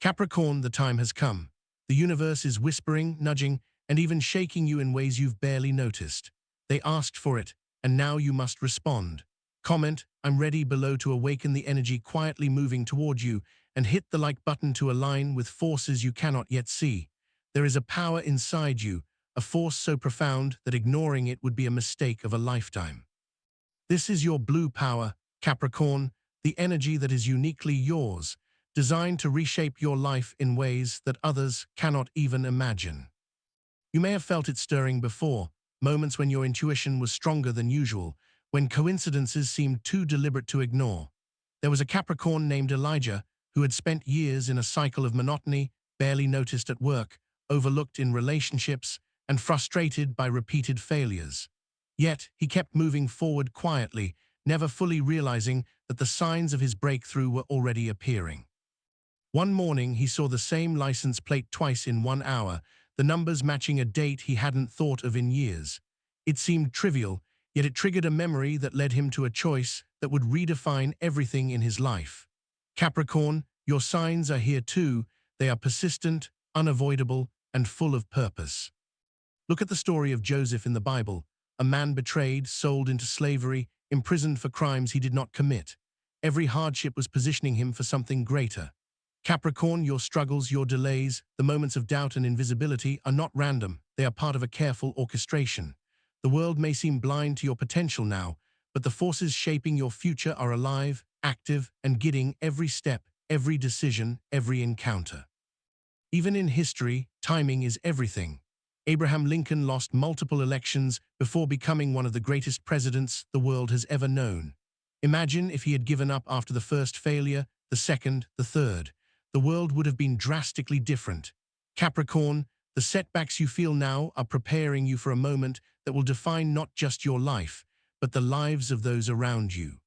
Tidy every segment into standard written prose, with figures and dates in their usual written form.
Capricorn, the time has come. The universe is whispering, nudging, and even shaking you in ways you've barely noticed. They asked for it, and now you must respond. Comment, "I'm ready" below to awaken the energy quietly moving toward you, and hit the like button to align with forces you cannot yet see. There is a power inside you, a force so profound that ignoring it would be a mistake of a lifetime. This is your blue power, Capricorn, the energy that is uniquely yours, designed to reshape your life in ways that others cannot even imagine. You may have felt it stirring before, moments when your intuition was stronger than usual, when coincidences seemed too deliberate to ignore. There was a Capricorn named Elijah who had spent years in a cycle of monotony, barely noticed at work, overlooked in relationships, and frustrated by repeated failures. Yet, he kept moving forward quietly, never fully realizing that the signs of his breakthrough were already appearing. One morning, he saw the same license plate twice in 1 hour, the numbers matching a date he hadn't thought of in years. It seemed trivial, yet it triggered a memory that led him to a choice that would redefine everything in his life. Capricorn, your signs are here too. They are persistent, unavoidable, and full of purpose. Look at the story of Joseph in the Bible, a man betrayed, sold into slavery, imprisoned for crimes he did not commit. Every hardship was positioning him for something greater. Capricorn, your struggles, your delays, the moments of doubt and invisibility are not random. They are part of a careful orchestration. The world may seem blind to your potential now, but the forces shaping your future are alive, active, and guiding every step, every decision, every encounter. Even in history, timing is everything. Abraham Lincoln lost multiple elections before becoming one of the greatest presidents the world has ever known. Imagine if he had given up after the first failure, the second, the third. The world would have been drastically different. Capricorn, the setbacks you feel now are preparing you for a moment that will define not just your life, but the lives of those around you.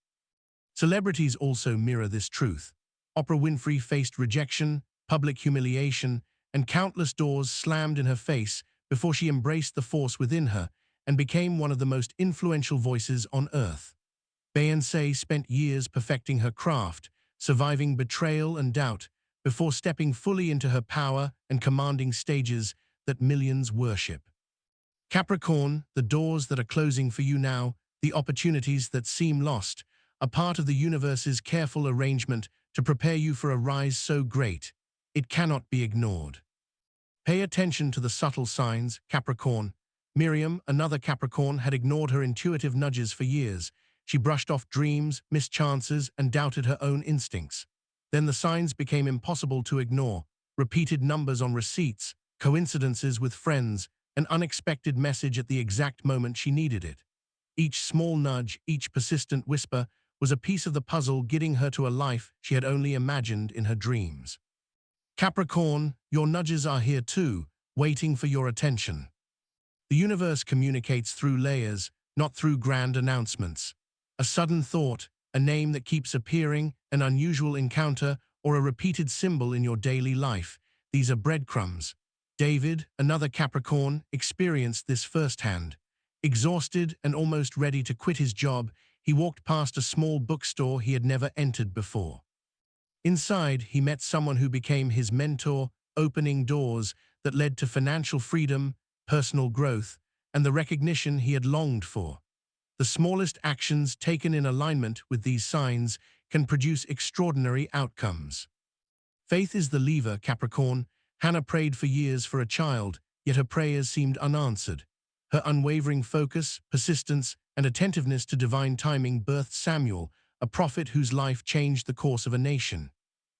Celebrities also mirror this truth. Oprah Winfrey faced rejection, public humiliation, and countless doors slammed in her face before she embraced the force within her and became one of the most influential voices on earth. Beyoncé spent years perfecting her craft, surviving betrayal and doubt, before stepping fully into her power and commanding stages that millions worship. Capricorn, the doors that are closing for you now, the opportunities that seem lost, are part of the universe's careful arrangement to prepare you for a rise so great, it cannot be ignored. Pay attention to the subtle signs, Capricorn. Miriam, another Capricorn, had ignored her intuitive nudges for years. She brushed off dreams, missed chances, and doubted her own instincts. Then the signs became impossible to ignore. Repeated numbers on receipts, coincidences with friends, an unexpected message at the exact moment she needed it. Each small nudge, each persistent whisper, was a piece of the puzzle guiding her to a life she had only imagined in her dreams. Capricorn, your nudges are here too, waiting for your attention. The universe communicates through layers, not through grand announcements. A sudden thought, a name that keeps appearing, an unusual encounter, or a repeated symbol in your daily life. These are breadcrumbs. David, another Capricorn, experienced this firsthand. Exhausted and almost ready to quit his job, he walked past a small bookstore he had never entered before. Inside, he met someone who became his mentor, opening doors that led to financial freedom, personal growth, and the recognition he had longed for. The smallest actions taken in alignment with these signs can produce extraordinary outcomes. Faith is the lever, Capricorn. Hannah prayed for years for a child, yet her prayers seemed unanswered. Her unwavering focus, persistence, and attentiveness to divine timing birthed Samuel, a prophet whose life changed the course of a nation.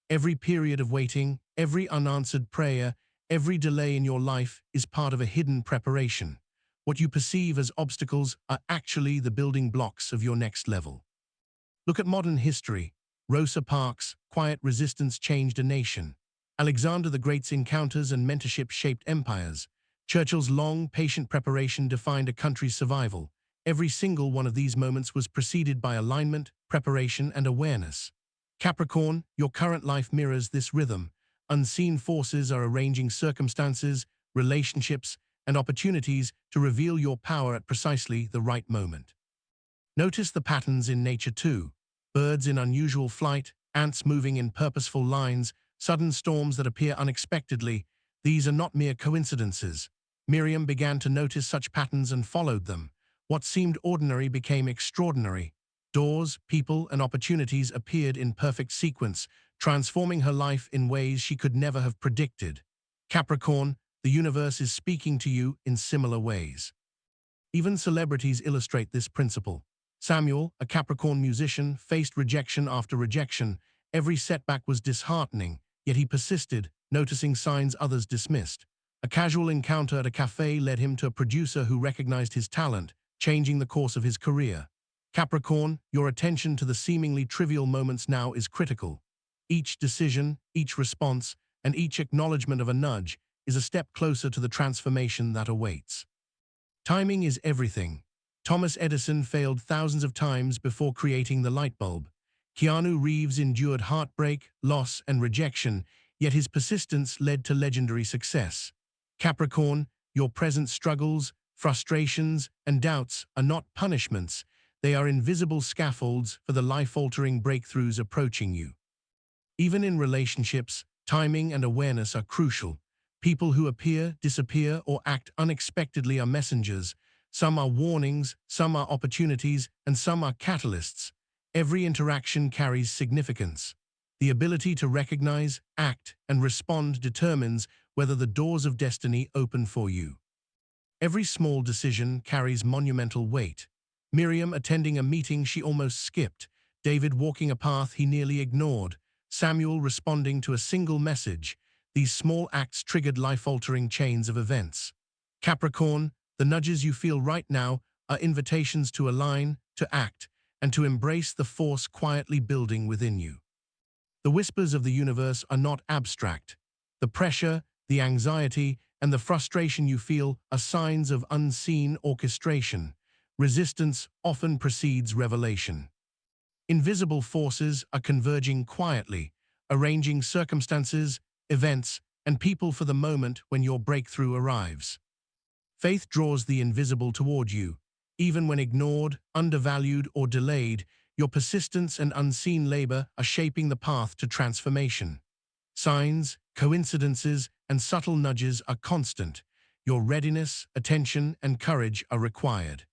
Every period of waiting, every unanswered prayer, every delay in your life is part of a hidden preparation. What you perceive as obstacles are actually the building blocks of your next level. Look at modern history. Rosa Parks' quiet resistance changed a nation. Alexander the Great's encounters and mentorship shaped empires. Churchill's long, patient preparation defined a country's survival. Every single one of these moments was preceded by alignment, preparation, and awareness. Capricorn, your current life mirrors this rhythm. Unseen forces are arranging circumstances, relationships, and opportunities to reveal your power at precisely the right moment. Notice the patterns in nature too. Birds in unusual flight, ants moving in purposeful lines, sudden storms that appear unexpectedly. These are not mere coincidences. Miriam began to notice such patterns and followed them. What seemed ordinary became extraordinary. Doors, people, and opportunities appeared in perfect sequence, transforming her life in ways she could never have predicted. Capricorn, the universe is speaking to you in similar ways. Even celebrities illustrate this principle. Samuel, a Capricorn musician, faced rejection after rejection. Every setback was disheartening, yet he persisted, noticing signs others dismissed. A casual encounter at a cafe led him to a producer who recognized his talent, changing the course of his career. Capricorn, your attention to the seemingly trivial moments now is critical. Each decision, each response, and each acknowledgement of a nudge is a step closer to the transformation that awaits. Timing is everything. Thomas Edison failed thousands of times before creating the light bulb. Keanu Reeves endured heartbreak, loss, and rejection, yet his persistence led to legendary success. Capricorn, your present struggles, frustrations, and doubts are not punishments. They are invisible scaffolds for the life-altering breakthroughs approaching you. Even in relationships, timing and awareness are crucial. People who appear, disappear, or act unexpectedly are messengers. Some are warnings, some are opportunities, and some are catalysts. Every interaction carries significance. The ability to recognize, act, and respond determines whether the doors of destiny open for you. Every small decision carries monumental weight. Miriam attending a meeting she almost skipped, David walking a path he nearly ignored, Samuel responding to a single message. These small acts triggered life-altering chains of events. Capricorn, the nudges you feel right now are invitations to align, to act, and to embrace the force quietly building within you. The whispers of the universe are not abstract. The pressure, the anxiety, and the frustration you feel are signs of unseen orchestration. Resistance often precedes revelation. Invisible forces are converging quietly, arranging circumstances, events, and people for the moment when your breakthrough arrives. Faith draws the invisible toward you. Even when ignored, undervalued, or delayed, your persistence and unseen labor are shaping the path to transformation. Signs, coincidences, and subtle nudges are constant. Your readiness, attention, and courage are required.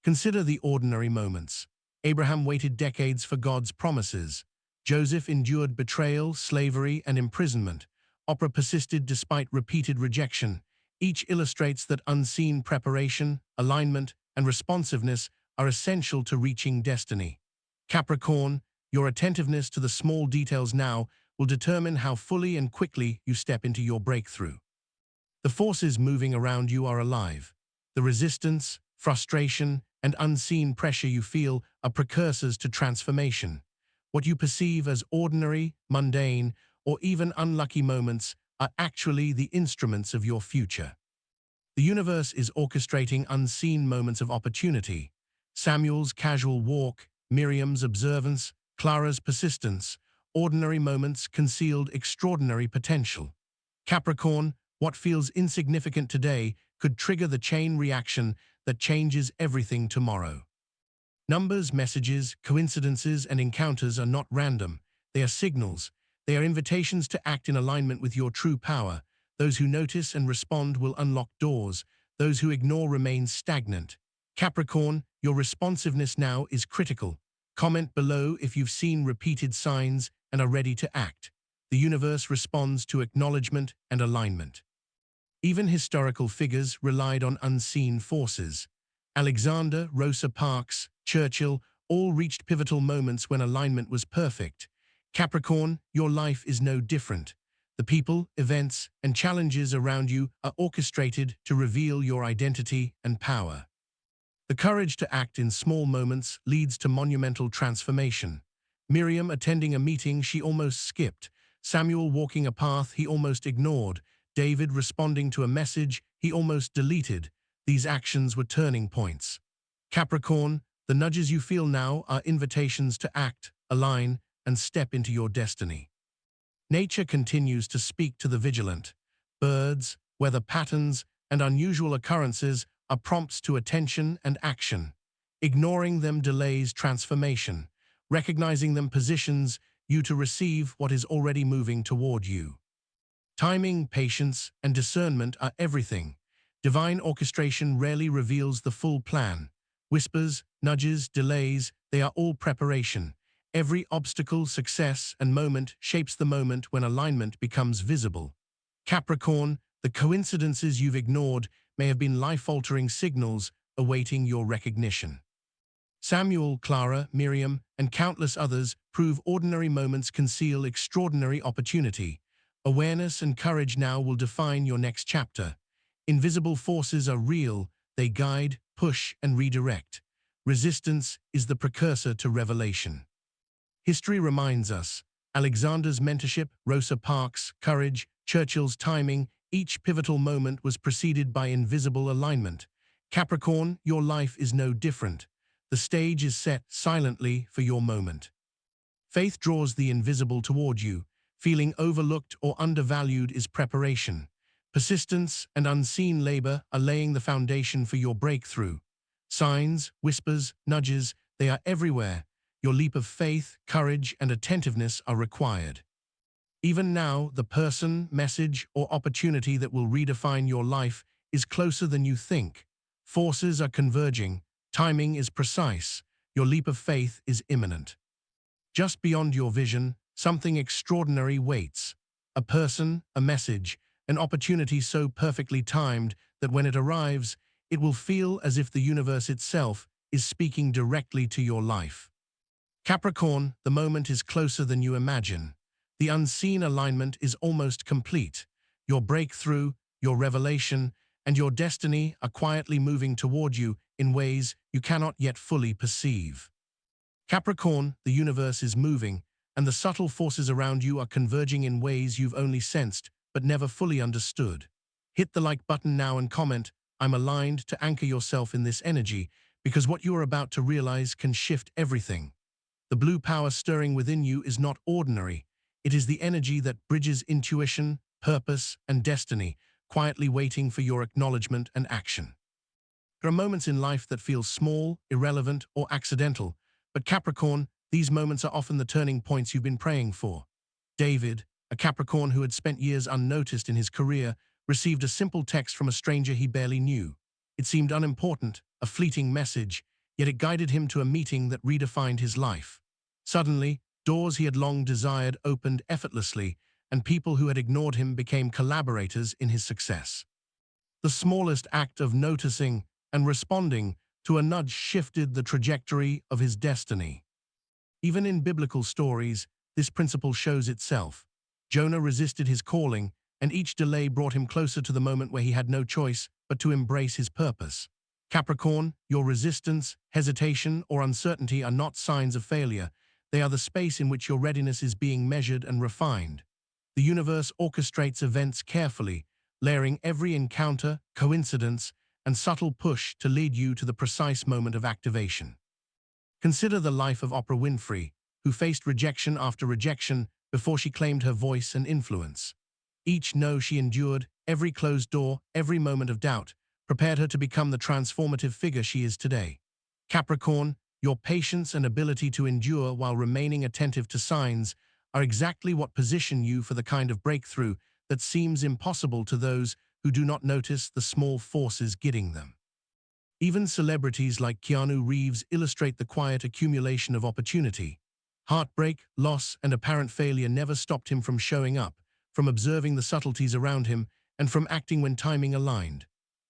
Consider the ordinary moments. Abraham waited decades for God's promises. Joseph endured betrayal, slavery, and imprisonment. Oprah persisted despite repeated rejection. Each illustrates that unseen preparation, alignment, and responsiveness are essential to reaching destiny. Capricorn, your attentiveness to the small details now will determine how fully and quickly you step into your breakthrough. The forces moving around you are alive. The resistance, frustration, and unseen pressure you feel are precursors to transformation. What you perceive as ordinary, mundane, or even unlucky moments are actually the instruments of your future. The universe is orchestrating unseen moments of opportunity. Samuel's casual walk, Miriam's observance, Clara's persistence, ordinary moments concealed extraordinary potential. Capricorn, what feels insignificant today could trigger the chain reaction that changes everything tomorrow. Numbers, messages, coincidences, and encounters are not random. They are signals. They are invitations to act in alignment with your true power. Those who notice and respond will unlock doors. Those who ignore remain stagnant. Capricorn, your responsiveness now is critical. Comment below if you've seen repeated signs and are ready to act. The universe responds to acknowledgement and alignment. Even historical figures relied on unseen forces. Alexander, Rosa Parks, Churchill all reached pivotal moments when alignment was perfect. Capricorn, your life is no different. The people, events, and challenges around you are orchestrated to reveal your identity and power. The courage to act in small moments leads to monumental transformation. Miriam attending a meeting she almost skipped, Samuel walking a path he almost ignored, David responding to a message he almost deleted. These actions were turning points. Capricorn, the nudges you feel now are invitations to act, align, and step into your destiny. Nature continues to speak to the vigilant. Birds, weather patterns, and unusual occurrences are prompts to attention and action. Ignoring them delays transformation. Recognizing them positions you to receive what is already moving toward you. Timing, patience, and discernment are everything. Divine orchestration rarely reveals the full plan. Whispers, nudges, delays, they are all preparation. Every obstacle, success, and moment shapes the moment when alignment becomes visible. Capricorn, the coincidences you've ignored may have been life-altering signals awaiting your recognition. Samuel, Clara, Miriam, and countless others prove ordinary moments conceal extraordinary opportunity. Awareness and courage now will define your next chapter. Invisible forces are real, they guide, push, and redirect. Resistance is the precursor to revelation. History reminds us, Alexander's mentorship, Rosa Parks' courage, Churchill's timing, each pivotal moment was preceded by invisible alignment. Capricorn, your life is no different. The stage is set silently for your moment. Faith draws the invisible toward you. Feeling overlooked or undervalued is preparation. Persistence and unseen labor are laying the foundation for your breakthrough. Signs, whispers, nudges, they are everywhere. Your leap of faith, courage, and attentiveness are required. Even now, the person, message, or opportunity that will redefine your life is closer than you think. Forces are converging. Timing is precise. Your leap of faith is imminent. Just beyond your vision, something extraordinary waits. A person, a message, an opportunity so perfectly timed that when it arrives, it will feel as if the universe itself is speaking directly to your life. Capricorn, the moment is closer than you imagine. The unseen alignment is almost complete. Your breakthrough, your revelation, and your destiny are quietly moving toward you in ways you cannot yet fully perceive. Capricorn, the universe is moving, and the subtle forces around you are converging in ways you've only sensed but never fully understood. Hit the like button now and comment, "I'm aligned," to anchor yourself in this energy, because what you are about to realize can shift everything. The blue power stirring within you is not ordinary. It is the energy that bridges intuition, purpose, and destiny, quietly waiting for your acknowledgement and action. There are moments in life that feel small, irrelevant, or accidental, but Capricorn, these moments are often the turning points you've been praying for. David, a Capricorn who had spent years unnoticed in his career, received a simple text from a stranger he barely knew. It seemed unimportant, a fleeting message, yet it guided him to a meeting that redefined his life. Suddenly, doors he had long desired opened effortlessly, and people who had ignored him became collaborators in his success. The smallest act of noticing and responding to a nudge shifted the trajectory of his destiny. Even in biblical stories, this principle shows itself. Jonah resisted his calling, and each delay brought him closer to the moment where he had no choice but to embrace his purpose. Capricorn, your resistance, hesitation, or uncertainty are not signs of failure. They are the space in which your readiness is being measured and refined. The universe orchestrates events carefully, layering every encounter, coincidence, and subtle push to lead you to the precise moment of activation. Consider the life of Oprah Winfrey, who faced rejection after rejection before she claimed her voice and influence. Each no she endured, every closed door, every moment of doubt, prepared her to become the transformative figure she is today. Capricorn, your patience and ability to endure while remaining attentive to signs are exactly what position you for the kind of breakthrough that seems impossible to those who do not notice the small forces guiding them. Even celebrities like Keanu Reeves illustrate the quiet accumulation of opportunity. Heartbreak, loss, and apparent failure never stopped him from showing up, from observing the subtleties around him, and from acting when timing aligned.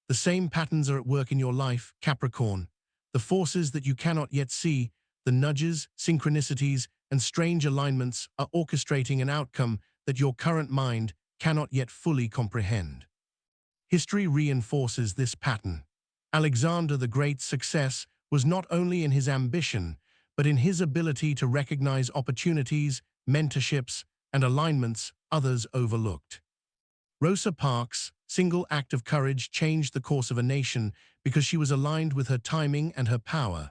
The same patterns are at work in your life, Capricorn. The forces that you cannot yet see, the nudges, synchronicities, and strange alignments are orchestrating an outcome that your current mind cannot yet fully comprehend. History reinforces this pattern. Alexander the Great's success was not only in his ambition, but in his ability to recognize opportunities, mentorships, and alignments others overlooked. Rosa Parks' single act of courage changed the course of a nation because she was aligned with her timing and her power.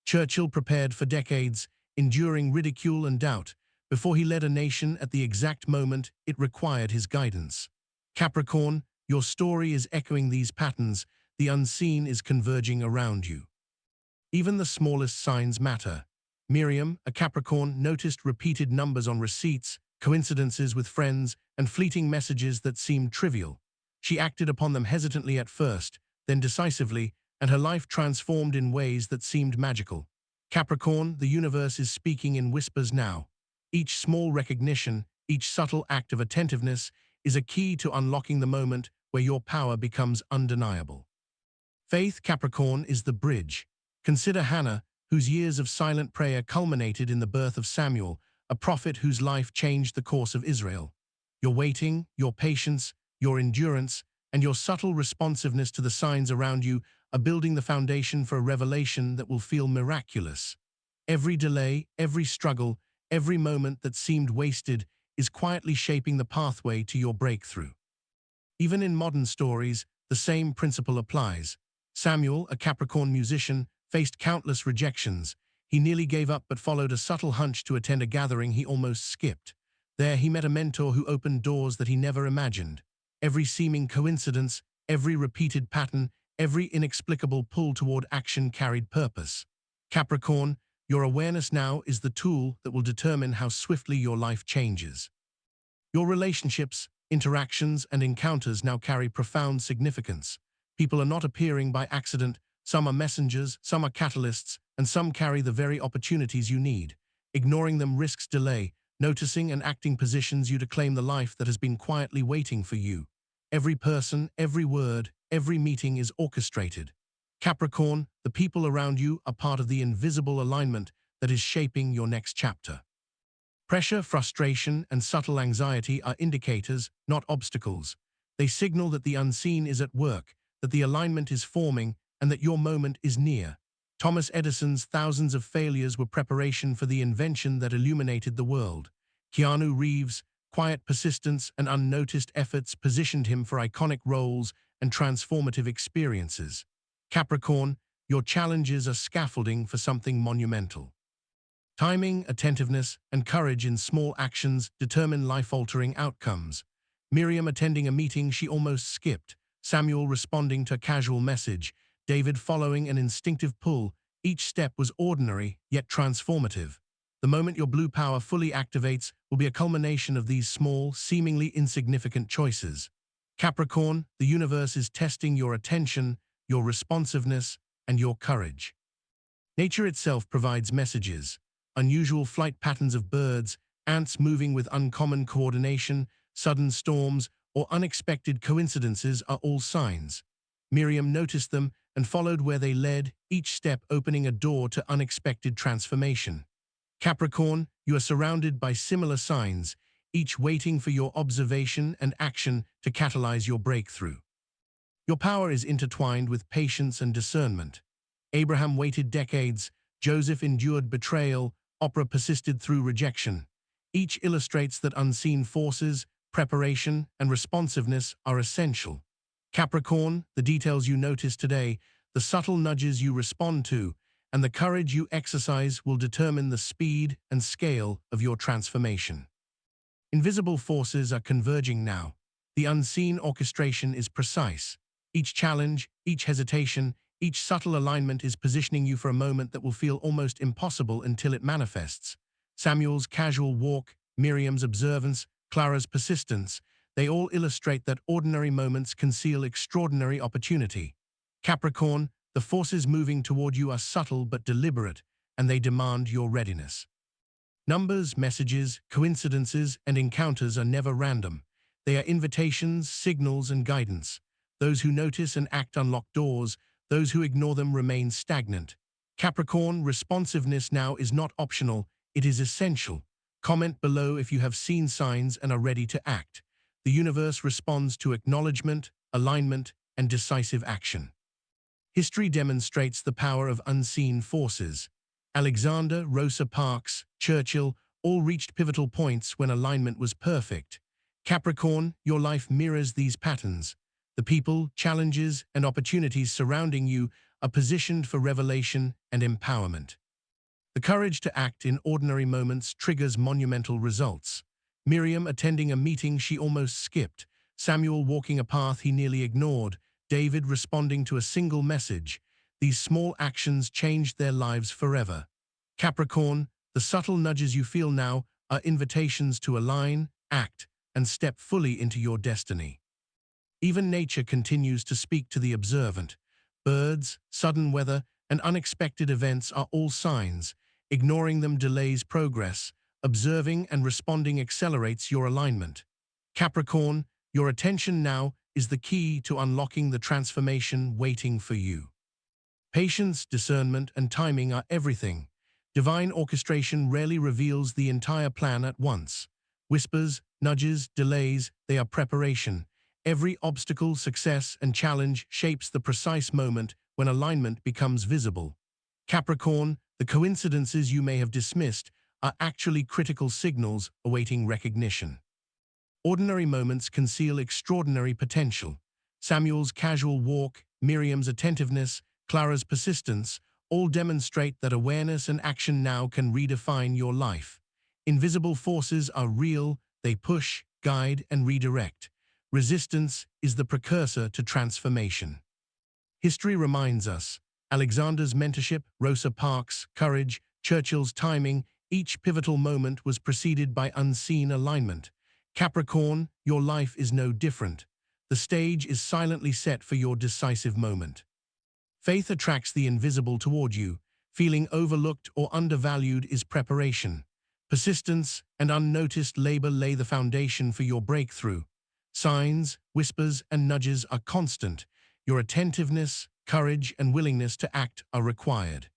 Churchill prepared for decades, enduring ridicule and doubt, before he led a nation at the exact moment it required his guidance. Capricorn, your story is echoing these patterns. The unseen is converging around you. Even the smallest signs matter. Miriam, a Capricorn, noticed repeated numbers on receipts, coincidences with friends, and fleeting messages that seemed trivial. She acted upon them hesitantly at first, then decisively, and her life transformed in ways that seemed magical. Capricorn, the universe is speaking in whispers now. Each small recognition, each subtle act of attentiveness is a key to unlocking the moment where your power becomes undeniable. Faith, Capricorn, is the bridge. Consider Hannah, whose years of silent prayer culminated in the birth of Samuel, a prophet whose life changed the course of Israel. Your waiting, your patience, your endurance, and your subtle responsiveness to the signs around you are building the foundation for a revelation that will feel miraculous. Every delay, every struggle, every moment that seemed wasted is quietly shaping the pathway to your breakthrough. Even in modern stories, the same principle applies. Samuel, a Capricorn musician, faced countless rejections. He nearly gave up but followed a subtle hunch to attend a gathering he almost skipped. There he met a mentor who opened doors that he never imagined. Every seeming coincidence, every repeated pattern, every inexplicable pull toward action carried purpose. Capricorn, your awareness now is the tool that will determine how swiftly your life changes. Your relationships, interactions, and encounters now carry profound significance. People are not appearing by accident. Some are messengers, some are catalysts, and some carry the very opportunities you need. Ignoring them risks delay. Noticing and acting positions you to claim the life that has been quietly waiting for you. Every person, every word, every meeting is orchestrated. Capricorn, the people around you are part of the invisible alignment that is shaping your next chapter. Pressure, frustration, and subtle anxiety are indicators, not obstacles. They signal that the unseen is at work, that the alignment is forming, and that your moment is near. Thomas Edison's thousands of failures were preparation for the invention that illuminated the world. Keanu Reeves' quiet persistence and unnoticed efforts positioned him for iconic roles and transformative experiences. Capricorn, your challenges are scaffolding for something monumental. Timing, attentiveness, and courage in small actions determine life-altering outcomes. Miriam attending a meeting she almost skipped, Samuel responding to a casual message, David following an instinctive pull. Each step was ordinary, yet transformative. The moment your blue power fully activates will be a culmination of these small, seemingly insignificant choices. Capricorn, the universe is testing your attention, your responsiveness, and your courage. Nature itself provides messages. Unusual flight patterns of birds, ants moving with uncommon coordination, sudden storms, or unexpected coincidences are all signs. Miriam noticed them and followed where they led, each step opening a door to unexpected transformation. Capricorn, you are surrounded by similar signs, each waiting for your observation and action to catalyze your breakthrough. Your power is intertwined with patience and discernment. Abraham waited decades, Joseph endured betrayal, Oprah persisted through rejection. Each illustrates that unseen forces, preparation, and responsiveness are essential. Capricorn, the details you notice today, the subtle nudges you respond to, and the courage you exercise will determine the speed and scale of your transformation. Invisible forces are converging now. The unseen orchestration is precise. Each challenge, each hesitation, each subtle alignment is positioning you for a moment that will feel almost impossible until it manifests. Samuel's casual walk, Miriam's observance, Clara's persistence, they all illustrate that ordinary moments conceal extraordinary opportunity. Capricorn, the forces moving toward you are subtle but deliberate, and they demand your readiness. Numbers, messages, coincidences, and encounters are never random. They are invitations, signals, and guidance. Those who notice and act unlock doors, those who ignore them remain stagnant. Capricorn, responsiveness now is not optional, it is essential. Comment below if you have seen signs and are ready to act. The universe responds to acknowledgement, alignment, and decisive action. History demonstrates the power of unseen forces. Alexander, Rosa Parks, Churchill all reached pivotal points when alignment was perfect. Capricorn, your life mirrors these patterns. The people, challenges, and opportunities surrounding you are positioned for revelation and empowerment. The courage to act in ordinary moments triggers monumental results. Miriam attending a meeting she almost skipped, Samuel walking a path he nearly ignored, David responding to a single message. These small actions changed their lives forever. Capricorn, the subtle nudges you feel now are invitations to align, act, and step fully into your destiny. Even nature continues to speak to the observant. Birds, sudden weather, and unexpected events are all signs. Ignoring them delays progress. Observing and responding accelerates your alignment. Capricorn, your attention now is the key to unlocking the transformation waiting for you. Patience, discernment, and timing are everything. Divine orchestration rarely reveals the entire plan at once. Whispers, nudges, delays, they are preparation. Every obstacle, success, and challenge shapes the precise moment when alignment becomes visible. Capricorn, the coincidences you may have dismissed are actually critical signals awaiting recognition. Ordinary moments conceal extraordinary potential. Samuel's casual walk, Miriam's attentiveness, Clara's persistence all demonstrate that awareness and action now can redefine your life. Invisible forces are real, they push, guide, and redirect. Resistance is the precursor to transformation. History reminds us, Alexander's mentorship, Rosa Parks' courage, Churchill's timing, each pivotal moment was preceded by unseen alignment. Capricorn, your life is no different. The stage is silently set for your decisive moment. Faith attracts the invisible toward you. Feeling overlooked or undervalued is preparation. Persistence and unnoticed labor lay the foundation for your breakthrough. Signs, whispers, and nudges are constant. Your attentiveness, courage, and willingness to act are required.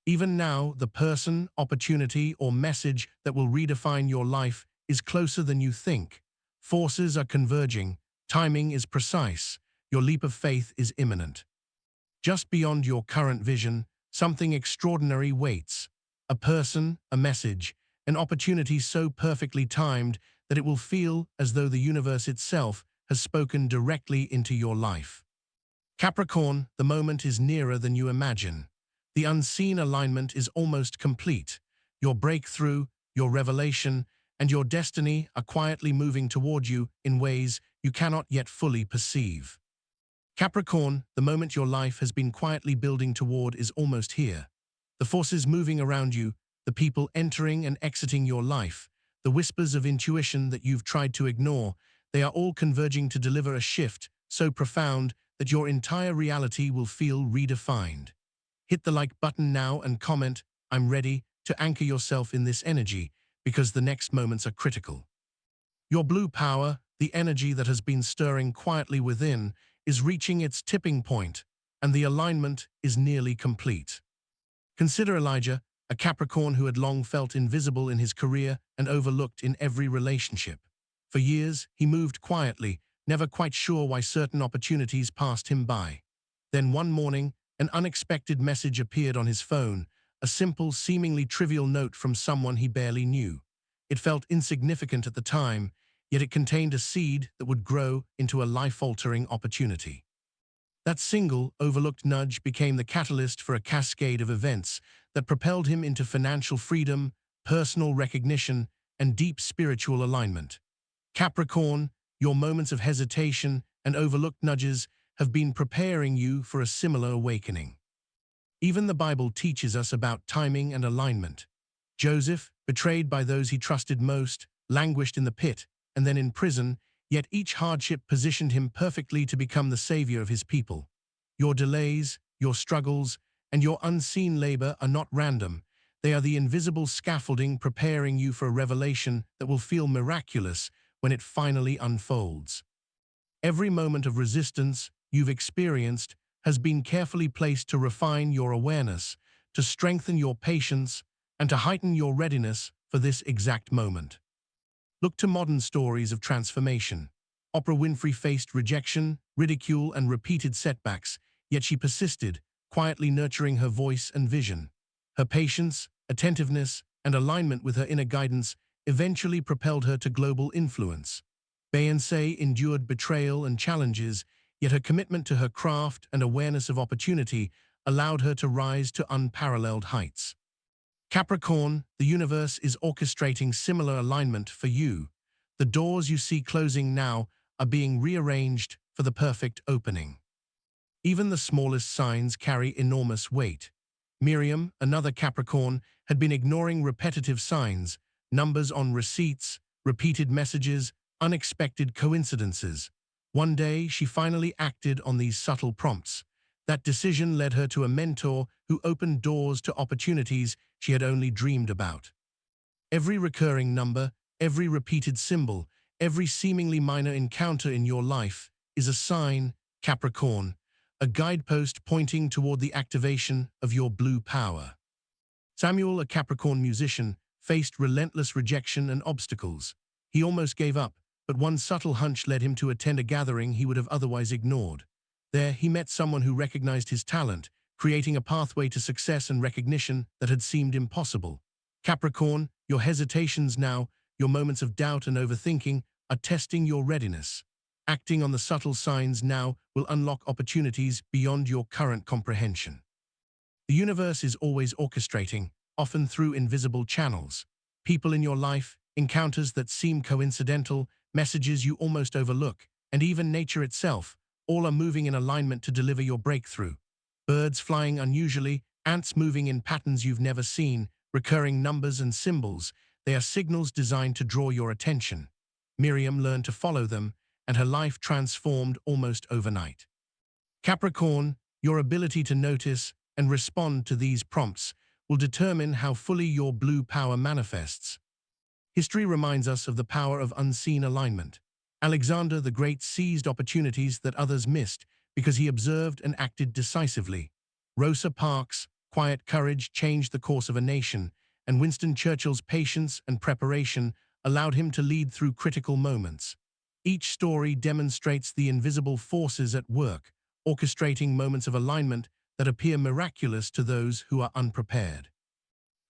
Even now, the person, opportunity, or message that will redefine your life is closer than you think. Forces are converging. Timing is precise. Your leap of faith is imminent. Just beyond your current vision, something extraordinary waits. A person, a message, an opportunity so perfectly timed that it will feel as though the universe itself has spoken directly into your life. Capricorn, the moment is nearer than you imagine. The unseen alignment is almost complete. Your breakthrough, your revelation, and your destiny are quietly moving toward you in ways you cannot yet fully perceive. Capricorn, the moment your life has been quietly building toward is almost here. The forces moving around you, the people entering and exiting your life, the whispers of intuition that you've tried to ignore, they are all converging to deliver a shift so profound that your entire reality will feel redefined. Hit the like button now and comment, "I'm ready," to anchor yourself in this energy, because the next moments are critical. Your blue power, the energy that has been stirring quietly within, is reaching its tipping point, and the alignment is nearly complete. Consider Elijah, a Capricorn who had long felt invisible in his career and overlooked in every relationship. For years, he moved quietly, never quite sure why certain opportunities passed him by. Then one morning, an unexpected message appeared on his phone, a simple, seemingly trivial note from someone he barely knew. It felt insignificant at the time, yet it contained a seed that would grow into a life-altering opportunity. That single, overlooked nudge became the catalyst for a cascade of events that propelled him into financial freedom, personal recognition, and deep spiritual alignment. Capricorn, your moments of hesitation and overlooked nudges have been preparing you for a similar awakening. Even the Bible teaches us about timing and alignment. Joseph, betrayed by those he trusted most, languished in the pit and then in prison, yet each hardship positioned him perfectly to become the savior of his people. Your delays, your struggles, and your unseen labor are not random. They are the invisible scaffolding preparing you for a revelation that will feel miraculous when it finally unfolds. Every moment of resistance you've experienced has been carefully placed to refine your awareness, to strengthen your patience, and to heighten your readiness for this exact moment. Look to modern stories of transformation. Oprah Winfrey faced rejection, ridicule, and repeated setbacks, yet she persisted, quietly nurturing her voice and vision. Her patience, attentiveness, and alignment with her inner guidance eventually propelled her to global influence. Beyoncé endured betrayal and challenges, yet her commitment to her craft and awareness of opportunity allowed her to rise to unparalleled heights. Capricorn, the universe is orchestrating similar alignment for you. The doors you see closing now are being rearranged for the perfect opening. Even the smallest signs carry enormous weight. Miriam, another Capricorn, had been ignoring repetitive signs, numbers on receipts, repeated messages, unexpected coincidences. One day, she finally acted on these subtle prompts. That decision led her to a mentor who opened doors to opportunities she had only dreamed about. Every recurring number, every repeated symbol, every seemingly minor encounter in your life is a sign, Capricorn, a guidepost pointing toward the activation of your blue power. Samuel, a Capricorn musician, faced relentless rejection and obstacles. He almost gave up, but one subtle hunch led him to attend a gathering he would have otherwise ignored. There, he met someone who recognized his talent, creating a pathway to success and recognition that had seemed impossible. Capricorn, your hesitations now, your moments of doubt and overthinking, are testing your readiness. Acting on the subtle signs now will unlock opportunities beyond your current comprehension. The universe is always orchestrating, often through invisible channels. People in your life, encounters that seem coincidental, messages you almost overlook, and even nature itself, all are moving in alignment to deliver your breakthrough. Birds flying unusually, ants moving in patterns you've never seen, recurring numbers and symbols, they are signals designed to draw your attention. Miriam learned to follow them, and her life transformed almost overnight. Capricorn, your ability to notice and respond to these prompts will determine how fully your blue power manifests. History reminds us of the power of unseen alignment. Alexander the Great seized opportunities that others missed because he observed and acted decisively. Rosa Parks' quiet courage changed the course of a nation, and Winston Churchill's patience and preparation allowed him to lead through critical moments. Each story demonstrates the invisible forces at work, orchestrating moments of alignment that appear miraculous to those who are unprepared.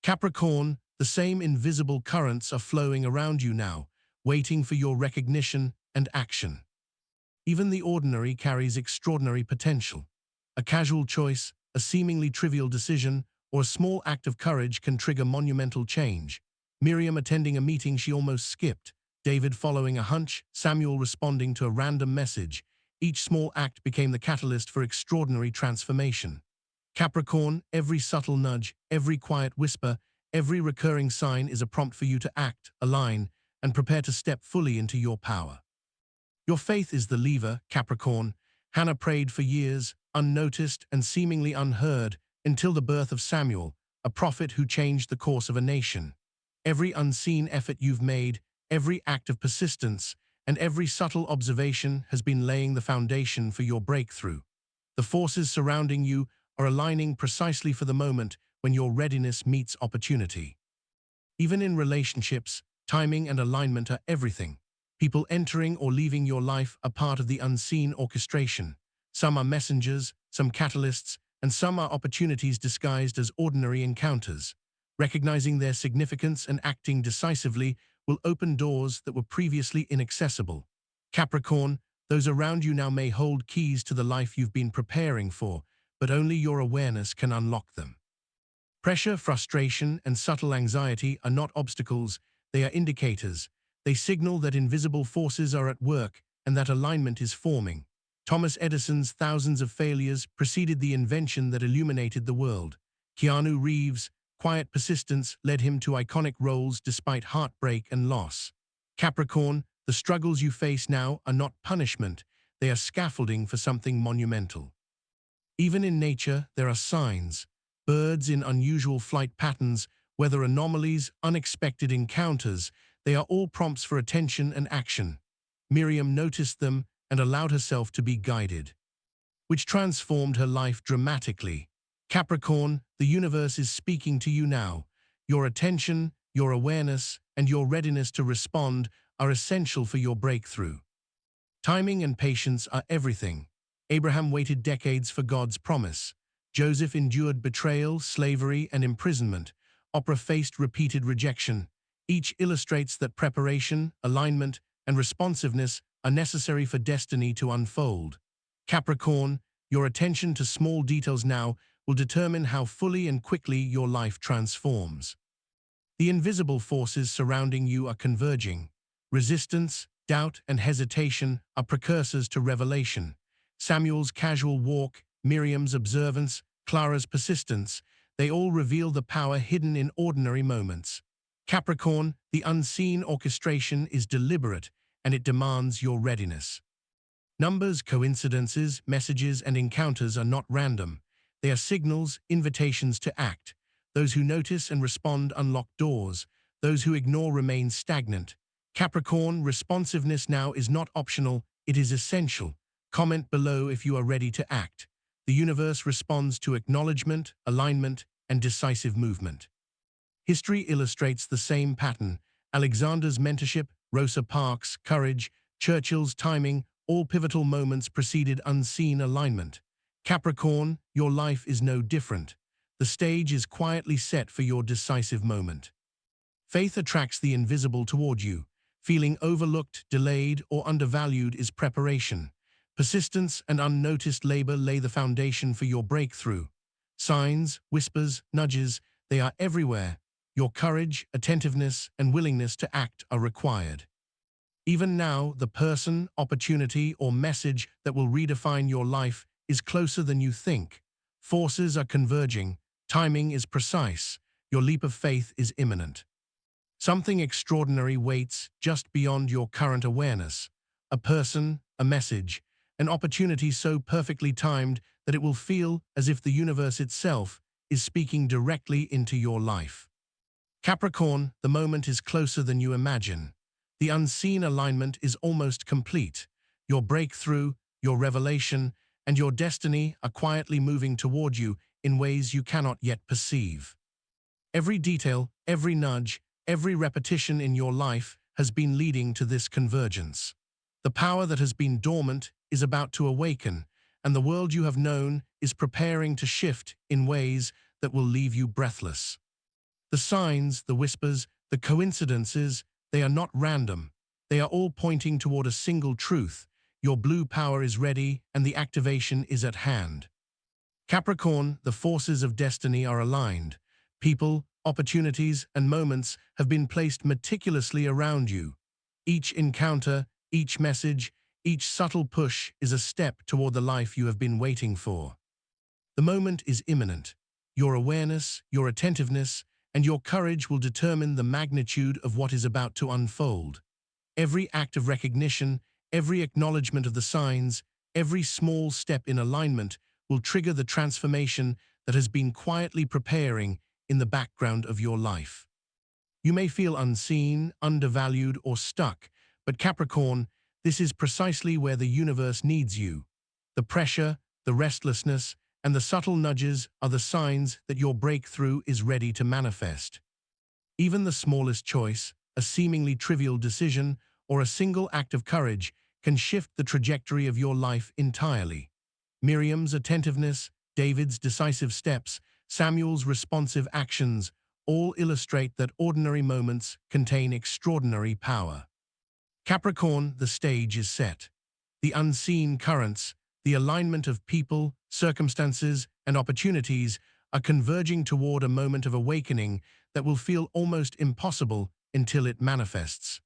Capricorn, the same invisible currents are flowing around you now, waiting for your recognition and action. Even the ordinary carries extraordinary potential. A casual choice, a seemingly trivial decision, or a small act of courage can trigger monumental change. Miriam attending a meeting she almost skipped, David following a hunch, Samuel responding to a random message. Each small act became the catalyst for extraordinary transformation. Capricorn, every subtle nudge, every quiet whisper, every recurring sign is a prompt for you to act, align, and prepare to step fully into your power. Your faith is the lever, Capricorn. Hannah prayed for years, unnoticed and seemingly unheard, until the birth of Samuel, a prophet who changed the course of a nation. Every unseen effort you've made, every act of persistence, and every subtle observation has been laying the foundation for your breakthrough. The forces surrounding you are aligning precisely for the moment when your readiness meets opportunity. Even in relationships, timing and alignment are everything. People entering or leaving your life are part of the unseen orchestration. Some are messengers, some catalysts, and some are opportunities disguised as ordinary encounters. Recognizing their significance and acting decisively will open doors that were previously inaccessible. Capricorn, those around you now may hold keys to the life you've been preparing for, but only your awareness can unlock them. Pressure, frustration, and subtle anxiety are not obstacles, they are indicators. They signal that invisible forces are at work and that alignment is forming. Thomas Edison's thousands of failures preceded the invention that illuminated the world. Keanu Reeves' quiet persistence led him to iconic roles despite heartbreak and loss. Capricorn, the struggles you face now are not punishment, they are scaffolding for something monumental. Even in nature, there are signs. Birds in unusual flight patterns, weather anomalies, unexpected encounters, they are all prompts for attention and action. Miriam noticed them and allowed herself to be guided, which transformed her life dramatically. Capricorn, the universe is speaking to you now. Your attention, your awareness, and your readiness to respond are essential for your breakthrough. Timing and patience are everything. Abraham waited decades for God's promise. Joseph endured betrayal, slavery, and imprisonment. Oprah faced repeated rejection. Each illustrates that preparation, alignment, and responsiveness are necessary for destiny to unfold. Capricorn, your attention to small details now will determine how fully and quickly your life transforms. The invisible forces surrounding you are converging. Resistance, doubt, and hesitation are precursors to revelation. Samuel's casual walk, Miriam's observance, Clara's persistence, They all reveal the power hidden in ordinary moments. Capricorn, the unseen orchestration is deliberate and it demands your readiness. Numbers, coincidences, messages, and encounters are not random. They are signals, invitations to act. Those who notice and respond unlock doors. Those who ignore remain stagnant. Capricorn, responsiveness now is not optional, it is essential. Comment below if you are ready to act. The universe responds to acknowledgement, alignment, and decisive movement. History illustrates the same pattern. Alexander's mentorship, Rosa Parks' courage, Churchill's timing, all pivotal moments preceded unseen alignment. Capricorn, your life is no different. The stage is quietly set for your decisive moment. Faith attracts the invisible toward you. Feeling overlooked, delayed, or undervalued is preparation. Persistence and unnoticed labor lay the foundation for your breakthrough. Signs, whispers, nudges, they are everywhere. Your courage, attentiveness, and willingness to act are required. Even now, the person, opportunity, or message that will redefine your life is closer than you think. Forces are converging, timing is precise, your leap of faith is imminent. Something extraordinary waits just beyond your current awareness. A person, a message, an opportunity so perfectly timed that it will feel as if the universe itself is speaking directly into your life. Capricorn, the moment is closer than you imagine. The unseen alignment is almost complete. Your breakthrough, your revelation, and your destiny are quietly moving toward you in ways you cannot yet perceive. Every detail, every nudge, every repetition in your life has been leading to this convergence. The power that has been dormant is about to awaken, and the world you have known is preparing to shift in ways that will leave you breathless. The signs, the whispers, the coincidences, they are not random. They are all pointing toward a single truth. Your blue power is ready and the activation is at hand. Capricorn, the forces of destiny are aligned. People, opportunities, and moments have been placed meticulously around you. Each encounter, each message, each subtle push is a step toward the life you have been waiting for. The moment is imminent. Your awareness, your attentiveness, and your courage will determine the magnitude of what is about to unfold. Every act of recognition, every acknowledgement of the signs, every small step in alignment will trigger the transformation that has been quietly preparing in the background of your life. You may feel unseen, undervalued, or stuck, but Capricorn, this is precisely where the universe needs you. The pressure, the restlessness, and the subtle nudges are the signs that your breakthrough is ready to manifest. Even the smallest choice, a seemingly trivial decision, or a single act of courage can shift the trajectory of your life entirely. Miriam's attentiveness, David's decisive steps, Samuel's responsive actions all illustrate that ordinary moments contain extraordinary power. Capricorn, the stage is set. The unseen currents, the alignment of people, circumstances, and opportunities are converging toward a moment of awakening that will feel almost impossible until it manifests.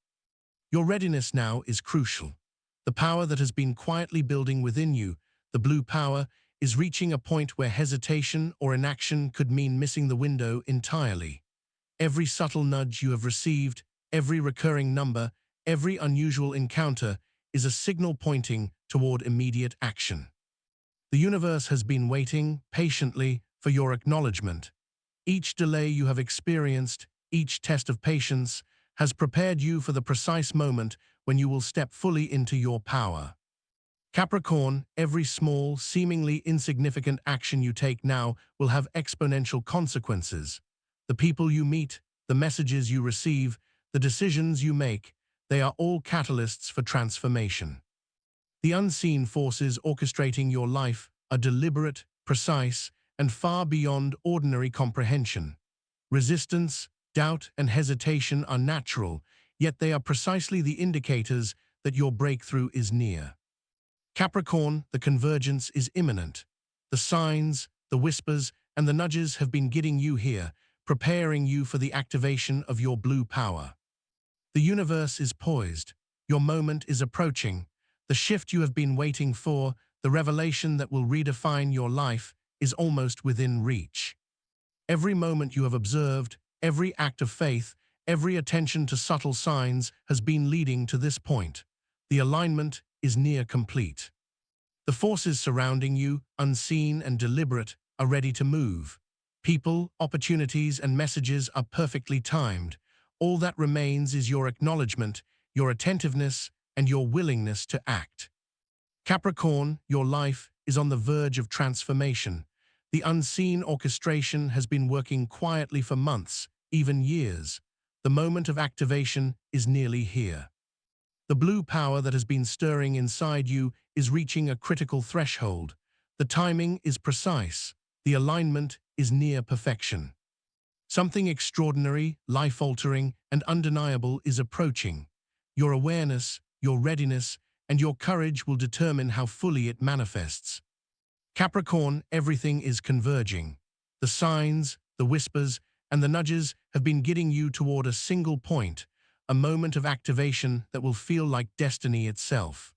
Your readiness now is crucial. The power that has been quietly building within you, the blue power, is reaching a point where hesitation or inaction could mean missing the window entirely. Every subtle nudge you have received, every recurring number, every unusual encounter is a signal pointing toward immediate action. The universe has been waiting patiently for your acknowledgement. Each delay you have experienced, each test of patience, has prepared you for the precise moment when you will step fully into your power. Capricorn, every small, seemingly insignificant action you take now will have exponential consequences. The people you meet, the messages you receive, the decisions you make, they are all catalysts for transformation. The unseen forces orchestrating your life are deliberate, precise, and far beyond ordinary comprehension. Resistance, doubt, and hesitation are natural, yet they are precisely the indicators that your breakthrough is near. Capricorn, the convergence is imminent. The signs, the whispers, and the nudges have been getting you here, preparing you for the activation of your blue power. The universe is poised. Your moment is approaching. The shift you have been waiting for, the revelation that will redefine your life, is almost within reach. Every moment you have observed, every act of faith, every attention to subtle signs has been leading to this point. The alignment is near complete. The forces surrounding you, unseen and deliberate, are ready to move. People, opportunities, and messages are perfectly timed. All that remains is your acknowledgement, your attentiveness, and your willingness to act. Capricorn, your life is on the verge of transformation. The unseen orchestration has been working quietly for months, even years. The moment of activation is nearly here. The blue power that has been stirring inside you is reaching a critical threshold. The timing is precise. The alignment is near perfection. Something extraordinary, life-altering, and undeniable is approaching. Your awareness, your readiness, and your courage will determine how fully it manifests. Capricorn, everything is converging. The signs, the whispers, and the nudges have been guiding you toward a single point, a moment of activation that will feel like destiny itself.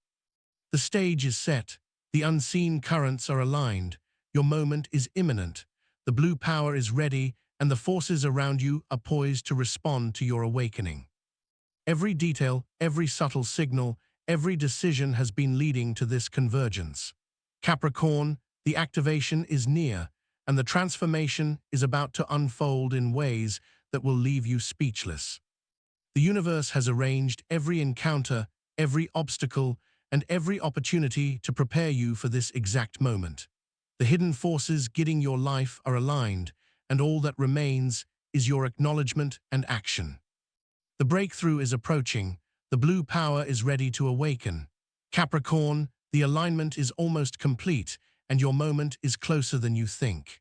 The stage is set, the unseen currents are aligned, your moment is imminent, the blue power is ready, and the forces around you are poised to respond to your awakening. Every detail, every subtle signal, every decision has been leading to this convergence. Capricorn, the activation is near, and the transformation is about to unfold in ways that will leave you speechless. The universe has arranged every encounter, every obstacle, and every opportunity to prepare you for this exact moment. The hidden forces guiding your life are aligned, and all that remains is your acknowledgement and action. The breakthrough is approaching, the blue power is ready to awaken. Capricorn, the alignment is almost complete, and your moment is closer than you think.